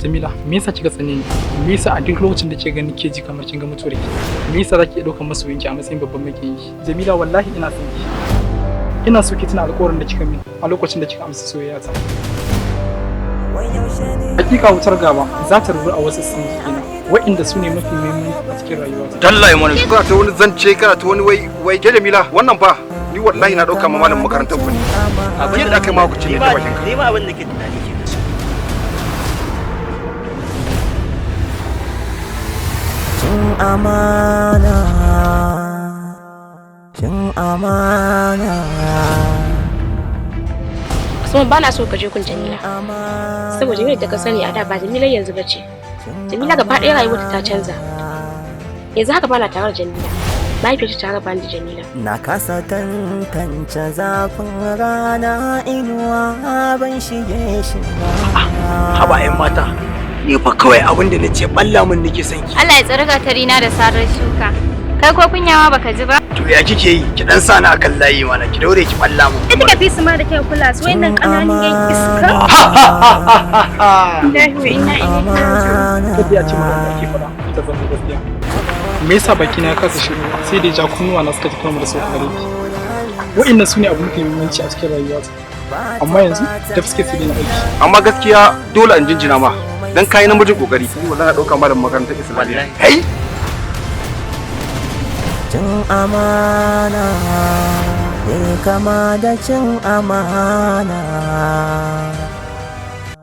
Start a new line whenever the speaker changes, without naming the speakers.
Jamila, me yasa kika tsane ni? Me yasa a duk lokacin da kike gani ke ji kamar kin ga mutuwar ki? Me yasa zaki dauka masoyinki a matsayin babban makiyin ki? Jamila wallahi ina son ki. Ina so ki tuna alƙawarin da kika min a lokacin da kika amsa soyayya ta. Hakika wutar gaba za ta rubu a wasu sinjina wa'inda su ne mafi muhimmanci a cikin rayuwa.
Dallaye mana kana ta wani zance kana ta wani wai ke Jamila wannan fa ni wallahi na dauka malamin makarantar ku ne. Abin da aka yi ma ku ce ne ta bakin ka.
Ni ma abin da ke tunani ke.
Cin amana.
Usman ba na so ka je kun Jamila. Saboda yadda ka sani a da ba Jamila yanzu bace. Jamila gaba ɗaya rayuwarta ta canza. Yanzu haka ba na tare da Jamila. Mahaifiyarta ta raba ni da Jamila.
Na kasa tantance zafin rana inuwa ban shige shi ba.
Haba 'yan mata. Ni fa kawai abin da nace balla mun nake son ki.
Allah ya tsarka tarina da sarar shuka. Kai ko kunyawa baka ji ba?
To ya kike yi? Ki dan sa na akan layi mana ki daure ki balla mun.
Ita ka fi su ma da kyau kula su wayannan kananun yan iska. Lahi wa inna ilaihi raji'un.
Tafiya ce mu da ke fara ta zama gaskiya. Me yasa baki na kasa shiru sai da ja kunnuwa na suka tafi da sauka gare ki. Wa'annan su ne abin da muhimmanci a cikin rayuwata. Amma yanzu da fuske su na aiki.
Amma gaskiya dole in jinjina ma dan kai namijin kokari. Ni wallahi na dauka malamin makarantar Islamiyya. Kai
cin amana ne kama da cin amana.